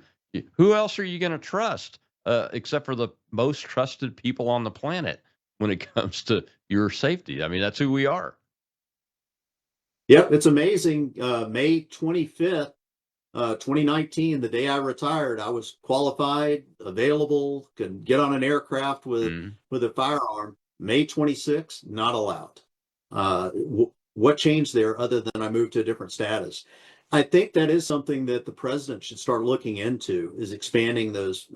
Who else are you going to trust except for the most trusted people on the planet when it comes to your safety? I mean, that's who we are. Yep, it's amazing. May 25th, 2019, the day I retired, I was qualified, available, could get on an aircraft with a firearm. May 26th, not allowed. What changed there other than I moved to a different status? I think that is something that the president should start looking into, is expanding those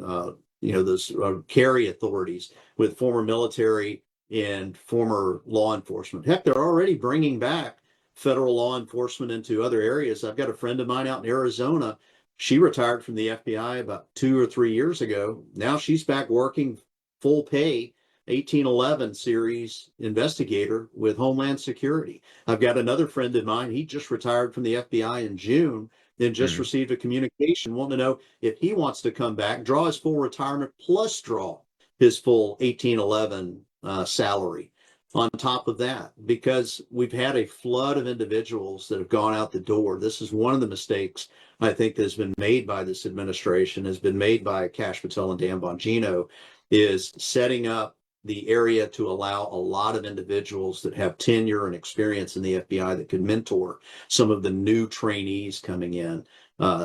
carry authorities with former military and former law enforcement. Heck, they're already bringing back federal law enforcement into other areas. I've got a friend of mine out in Arizona. She retired from the FBI about 2 or 3 years ago. Now she's back working full pay, 1811 series investigator with Homeland Security. I've got another friend of mine. He just retired from the FBI in June, then just received a communication wanting to know if he wants to come back, draw his full retirement, plus draw his full 1811 salary on top of that, because we've had a flood of individuals that have gone out the door. This is one of the mistakes I think that has been made by this administration, has been made by Kash Patel and Dan Bongino, is setting up the area to allow a lot of individuals that have tenure and experience in the FBI that could mentor some of the new trainees coming in.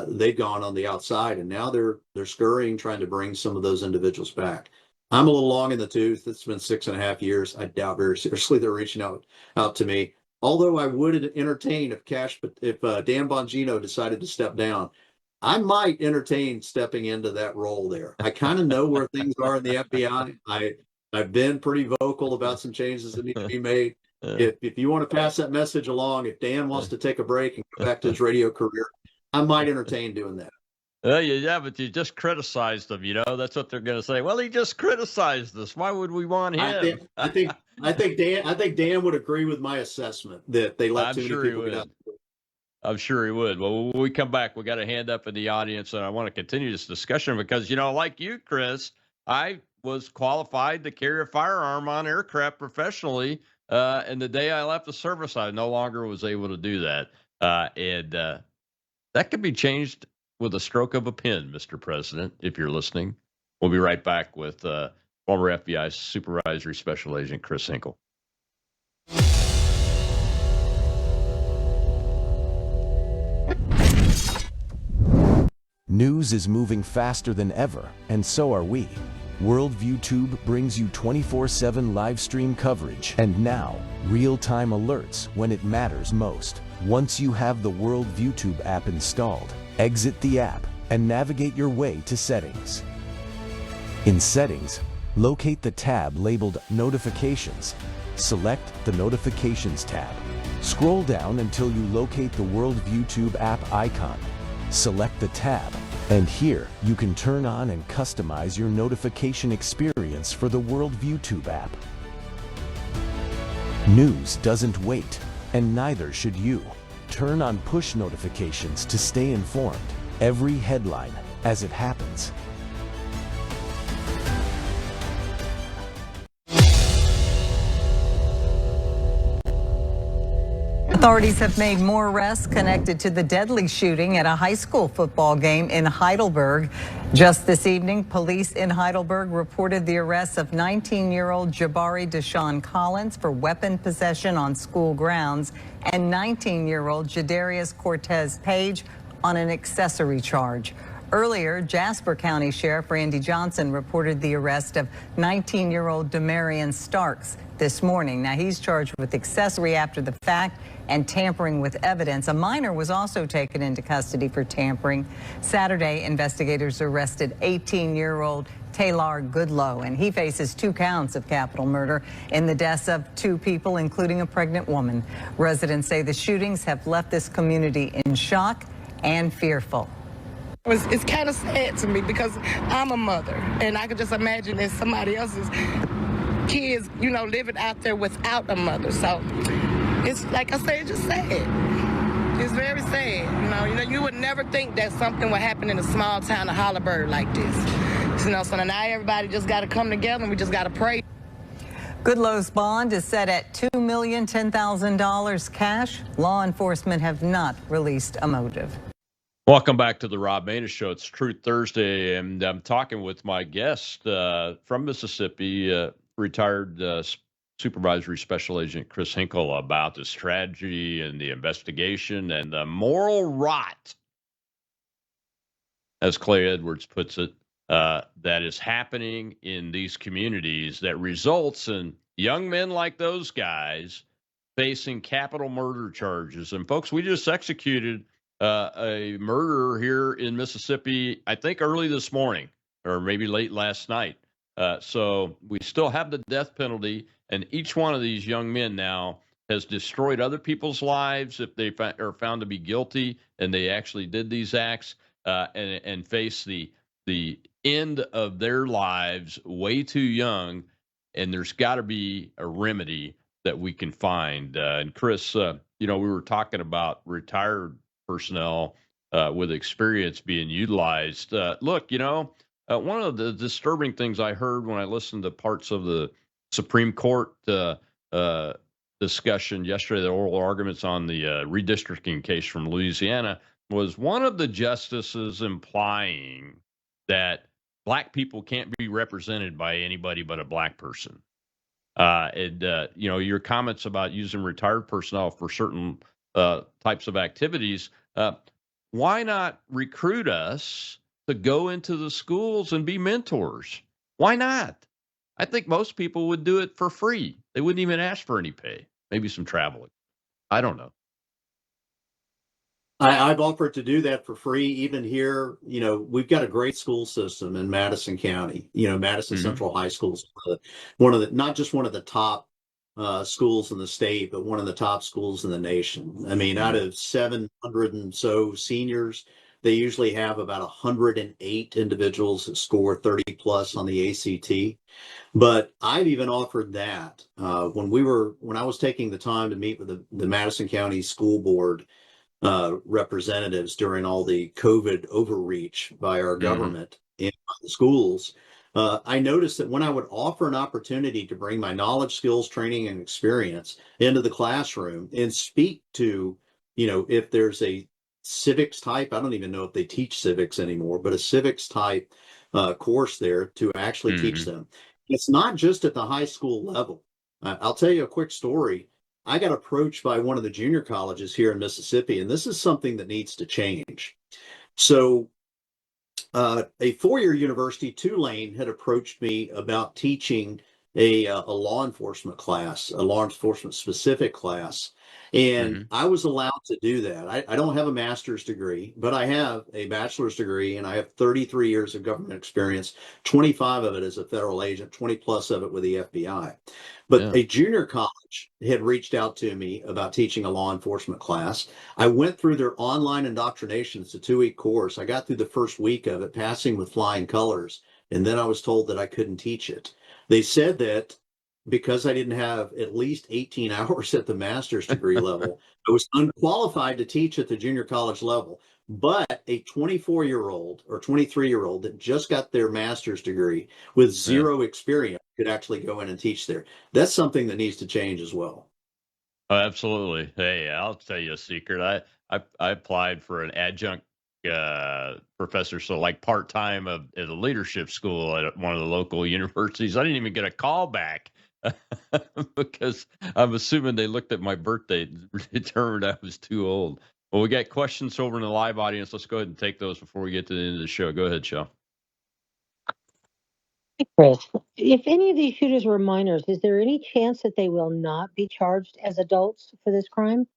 They've gone on the outside, and now they're scurrying, trying to bring some of those individuals back. I'm a little long in the tooth. It's been 6.5 years. I doubt very seriously they're reaching out to me. Although I would entertain if Dan Bongino decided to step down, I might entertain stepping into that role there. I kind of know where things are in the FBI. I've been pretty vocal about some changes that need to be made. If you want to pass that message along, if Dan wants to take a break and go back to his radio career, I might entertain doing that. Yeah, but you just criticized them. That's what they're going to say. Well, he just criticized us. Why would we want him? I think Dan would agree with my assessment that they let too many people get out. I'm sure he would. Well, when we come back, we got a hand up in the audience, and I want to continue this discussion because, like you, Chris, I was qualified to carry a firearm on aircraft professionally. And the day I left the service, I no longer was able to do that. And that could be changed with a stroke of a pen, Mr. President, if you're listening. We'll be right back with former FBI Supervisory Special Agent Chris Hinkle. News is moving faster than ever, and so are we. Worldview Tube brings you 24/7 live stream coverage and now real-time alerts when it matters most. Once you have the Worldview Tube app installed, exit the app and navigate your way to Settings. In Settings, locate the tab labeled Notifications. Select the Notifications tab. Scroll down until you locate the Worldview Tube app icon. Select the tab, and here you can turn on and customize your notification experience for the Worldview Tube app. News doesn't wait, and neither should you. Turn on push notifications to stay informed. Every headline as it happens. Authorities have made more arrests connected to the deadly shooting at a high school football game in Heidelberg. Just this evening, police in Heidelberg reported the arrest of 19-year-old Jabari Deshaun Collins for weapon possession on school grounds and 19-year-old Jadarius Cortez Page on an accessory charge. Earlier, Jasper County Sheriff Randy Johnson reported the arrest of 19-year-old Demarion Starks this morning. Now, he's charged with accessory after the fact and tampering with evidence. A minor was also taken into custody for tampering. Saturday, investigators arrested 18-year-old Taylor Goodlow, and he faces 2 counts of capital murder in the deaths of 2 people, including a pregnant woman. Residents say the shootings have left this community in shock and fearful. It's kind of sad to me because I'm a mother, and I could just imagine that somebody else's kids, living out there without a mother. So it's like I say, it's just sad. It's very sad. You would never think that something would happen in a small town of Heidelberg like this. So now everybody just got to come together, and we just got to pray. Goodlow's bond is set at $2,010,000 cash. Law enforcement have not released a motive. Welcome back to the Rob Maness Show. It's Truth Thursday, and I'm talking with my guest from Mississippi, retired Supervisory Special Agent Chris Hinkle, about the strategy and the investigation and the moral rot, as Clay Edwards puts it, that is happening in these communities that results in young men like those guys facing capital murder charges. And folks, we just executed a murder here in Mississippi, I think early this morning or maybe late last night. So we still have the death penalty, and each one of these young men now has destroyed other people's lives if they are found to be guilty and they actually did these acts, and face the end of their lives way too young. And there's got to be a remedy that we can find. And Chris, we were talking about retired personnel with experience being utilized. Look, one of the disturbing things I heard when I listened to parts of the Supreme Court discussion yesterday, the oral arguments on the redistricting case from Louisiana, was one of the justices implying that black people can't be represented by anybody but a black person. Your comments about using retired personnel for certain types of activities, why not recruit us to go into the schools and be mentors? Why not? I think most people would do it for free. They wouldn't even ask for any pay, maybe some traveling. I don't know. I've offered to do that for free. Even here, we've got a great school system in Madison County. Madison Central High School is one of the not just one of the top schools in the state, but one of the top schools in the nation. I mean, out of 700 and so seniors, they usually have about 108 individuals that score 30 plus on the ACT. But I've even offered that when I was taking the time to meet with the Madison County School Board representatives during all the COVID overreach by our government in the schools. I noticed that when I would offer an opportunity to bring my knowledge, skills, training, and experience into the classroom and speak to, if there's a civics type, I don't even know if they teach civics anymore, but a civics type course there to actually teach them. It's not just at the high school level. I'll tell you a quick story. I got approached by one of the junior colleges here in Mississippi, and this is something that needs to change. So a four-year university, Tulane, had approached me about teaching a law enforcement class, a law enforcement specific class. And I was allowed to do that. I don't have a master's degree, but I have a bachelor's degree, and I have 33 years of government experience, 25 of it as a federal agent, 20 plus of it with the FBI. But a junior college had reached out to me about teaching a law enforcement class. I went through their online indoctrination. It's a 2-week course. I got through the first week of it, passing with flying colors, and then I was told that I couldn't teach it. They said that because I didn't have at least 18 hours at the master's degree level, I was unqualified to teach at the junior college level. But a 24-year-old or 23-year-old that just got their master's degree with zero experience could actually go in and teach there. That's something that needs to change as well. Oh, absolutely. Hey, I'll tell you a secret. I applied for an adjunct professor, so like part-time at a leadership school at one of the local universities. I didn't even get a call back because I'm assuming they looked at my birthday and determined I was too old. Well, we got questions over in the live audience. Let's go ahead and take those before we get to the end of the show. Go ahead, Shel. Hey, Chris, if any of these shooters were minors, is there any chance that they will not be charged as adults for this crime?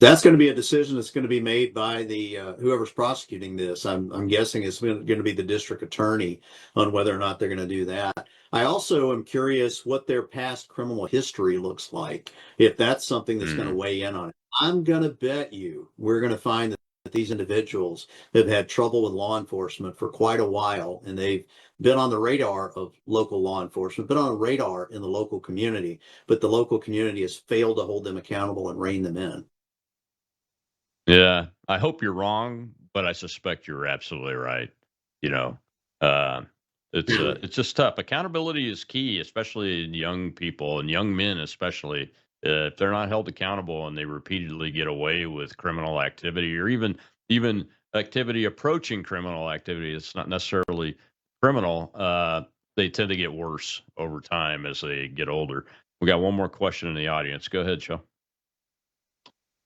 That's going to be a decision that's going to be made by the whoever's prosecuting this. I'm guessing it's going to be the district attorney on whether or not they're going to do that. I also am curious what their past criminal history looks like, if that's something that's going to weigh in on it. I'm going to bet you we're going to find that these individuals have had trouble with law enforcement for quite a while, and they've been on the radar of local law enforcement, been on the radar in the local community, but the local community has failed to hold them accountable and rein them in. Yeah, I hope you're wrong, but I suspect you're absolutely right. You know, it's just tough. Accountability is key, especially in young people and young men, especially if they're not held accountable and they repeatedly get away with criminal activity or even activity approaching criminal activity. It's not necessarily criminal. They tend to get worse over time as they get older. We got one more question in the audience. Go ahead, Joe.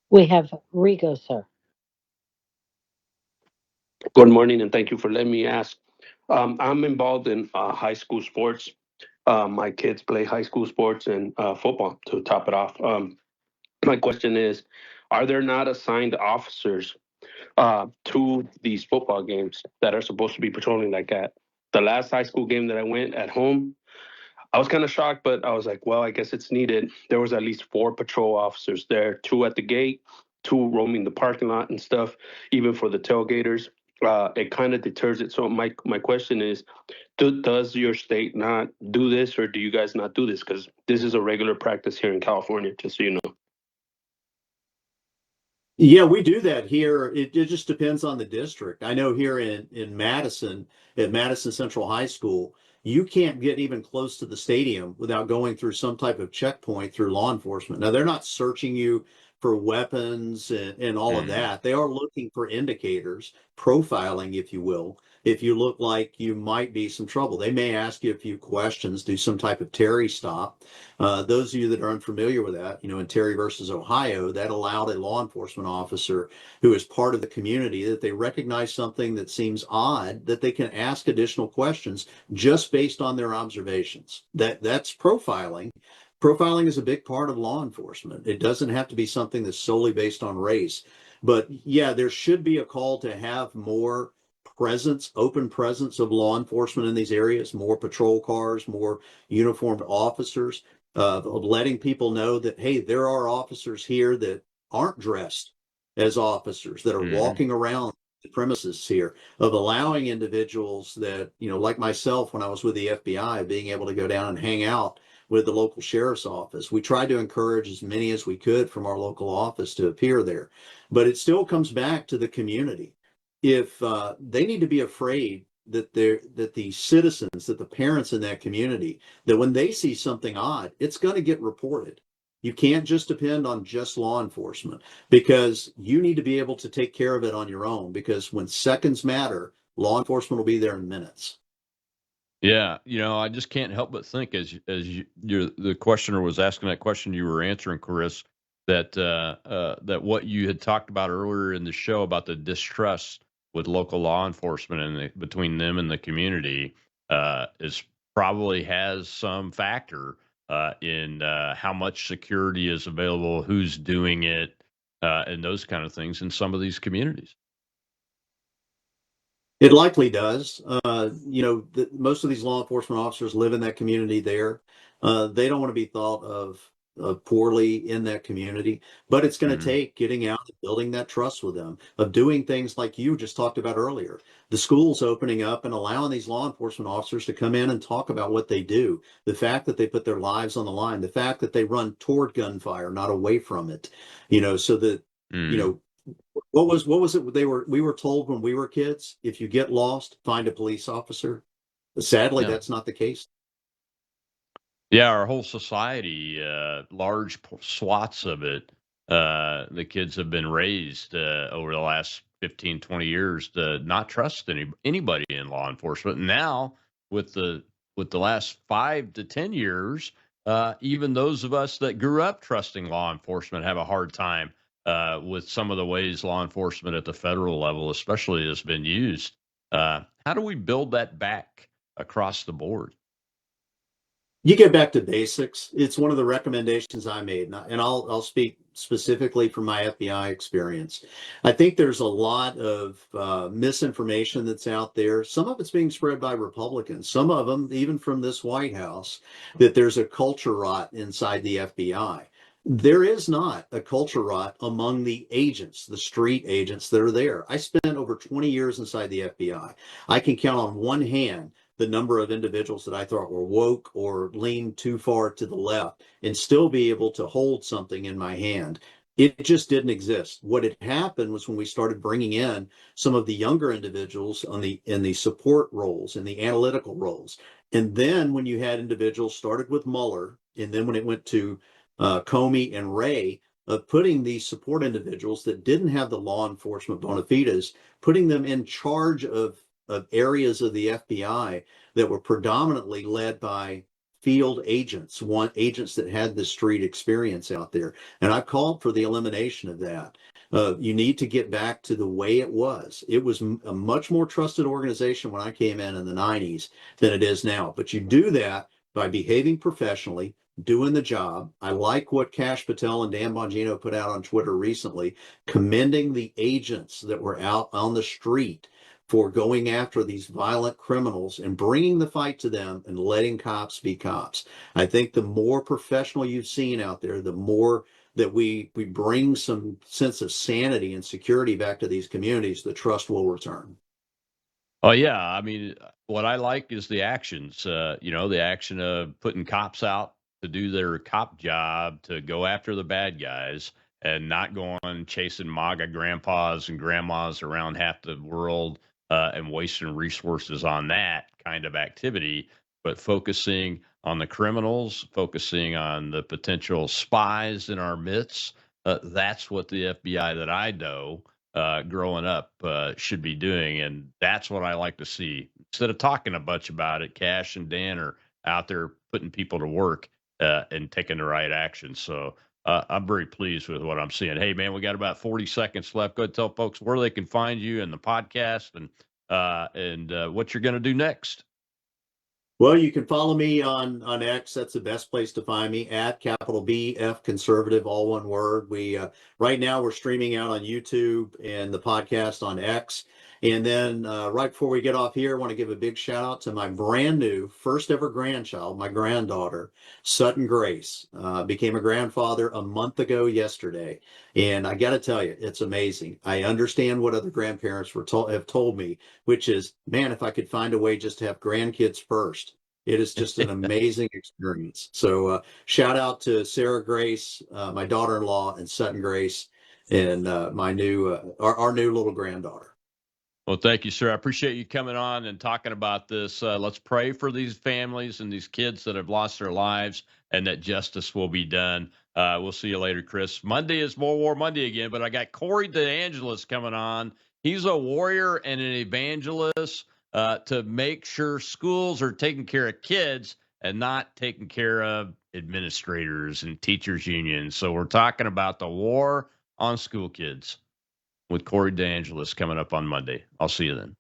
We have Rigo, sir. Good morning, and thank you for letting me ask. I'm involved in high school sports. My kids play high school sports and football to top it off. My question is, are there not assigned officers to these football games that are supposed to be patrolling like that? The last high school game that I went at home, I was kind of shocked, but I was like, well, I guess it's needed. There was at least 4 patrol officers there, 2 at the gate, 2 roaming the parking lot and stuff, even for the tailgaters. It kind of deters it. So my question is, does your state not do this, or do you guys not do this? Because this is a regular practice here in California, just so you know. Yeah, we do that here. It just depends on the district. I know here in Madison, at Madison Central High School, you can't get even close to the stadium without going through some type of checkpoint through law enforcement. Now, they're not searching you for weapons and all of that. They are looking for indicators, profiling, if you will. If you look like you might be some trouble, they may ask you a few questions, do some type of Terry stop. Those of you that are unfamiliar with that, you know, in Terry versus Ohio, that allowed a law enforcement officer who is part of the community that they recognize something that seems odd, that they can ask additional questions just based on their observations. That's profiling. Profiling is a big part of law enforcement. It doesn't have to be something that's solely based on race. But yeah, there should be a call to have more presence, open presence of law enforcement in these areas, more patrol cars, more uniformed officers, of letting people know that, hey, there are officers here that aren't dressed as officers, that are walking around the premises here, of allowing individuals that, you know, like myself, when I was with the FBI, being able to go down and hang out with the local sheriff's office. We tried to encourage as many as we could from our local office to appear there, but it still comes back to the community. If they need to be afraid that the citizens, that the parents in that community, that when they see something odd, it's going to get reported. You can't just depend on just law enforcement, because you need to be able to take care of it on your own, because when seconds matter, law enforcement will be there in minutes. Yeah, I just can't help but think the questioner was asking that question you were answering, Chris, that what you had talked about earlier in the show about the distrust with local law enforcement and between them and the community is probably has some factor in how much security is available, who's doing it, and those kind of things in some of these communities. It likely does. Most of these law enforcement officers live in that community there. They don't want to be thought of poorly in that community, but it's going to Mhm. take getting out and building that trust with them, of doing things like you just talked about earlier. The schools opening up and allowing these law enforcement officers to come in and talk about what they do, the fact that they put their lives on the line, the fact that they run toward gunfire, not away from it, so that, you Mm. know, what was it we were told when we were kids? If you get lost, find a police officer. Sadly, Yeah. that's not the case. Yeah, our whole society, large swaths of it, the kids have been raised over the last 15, 20 years to not trust anybody in law enforcement. Now, with the last 5 to 10 years, even those of us that grew up trusting law enforcement have a hard time with some of the ways law enforcement at the federal level, especially, has been used. How do we build that back across the board? You get back to basics. It's one of the recommendations I made, and I'll speak specifically from my FBI experience. I think there's a lot of misinformation that's out there. Some of it's being spread by Republicans. Some of them, even from this White House, that there's a culture rot inside the FBI. There is not a culture rot among the agents, the street agents that are there. I spent over 20 years inside the FBI. I can count on one hand the number of individuals that I thought were woke or leaned too far to the left and still be able to hold something in my hand. It just didn't exist. What had happened was when we started bringing in some of the younger individuals in the support roles, in the analytical roles, and then when you had individuals started with Mueller, and then when it went to Comey and Wray, of putting these support individuals that didn't have the law enforcement bona fides, putting them in charge of areas of the FBI that were predominantly led by field agents, agents that had the street experience out there. And I called for the elimination of that. You need to get back to the way it was. It was a much more trusted organization when I came in the 90s than it is now. But you do that by behaving professionally, doing the job. I like what Kash Patel and Dan Bongino put out on Twitter recently, commending the agents that were out on the street for going after these violent criminals and bringing the fight to them and letting cops be cops. I think the more professional you've seen out there, the more that we bring some sense of sanity and security back to these communities, the trust will return. Oh yeah, I mean, what I like is the actions. The action of putting cops out to do their cop job, to go after the bad guys, and not going chasing MAGA grandpas and grandmas around half the world and wasting resources on that kind of activity, but focusing on the criminals, focusing on the potential spies in our midst. That's what the FBI that I know growing up should be doing. And that's what I like to see. Instead of talking a bunch about it, Cash and Dan are out there putting people to work and taking the right action. So I'm very pleased with what I'm seeing. Hey, man, we got about 40 seconds left. Go ahead and tell folks where they can find you in the podcast and what you're going to do next. Well, you can follow me on X. That's the best place to find me, at capital BF Conservative, all one word. We right now we're streaming out on YouTube and the podcast on X. And then right before we get off here, I want to give a big shout out to my brand new first ever grandchild, my granddaughter, Sutton Grace. Became a grandfather a month ago yesterday. And I got to tell you, it's amazing. I understand what other grandparents have told me, which is, man, if I could find a way just to have grandkids first. It is just an amazing experience. So shout out to Sarah Grace, my daughter-in-law, and Sutton Grace, and my new our new little granddaughter. Well, thank you, sir. I appreciate you coming on and talking about this. Let's pray for these families and these kids that have lost their lives, and that justice will be done. We'll see you later, Chris. Monday is More War Monday again, but I got Corey DeAngelis coming on. He's a warrior and an evangelist. to make sure schools are taking care of kids and not taking care of administrators and teachers unions. So we're talking about the war on school kids with Corey DeAngelis coming up on Monday. I'll see you then.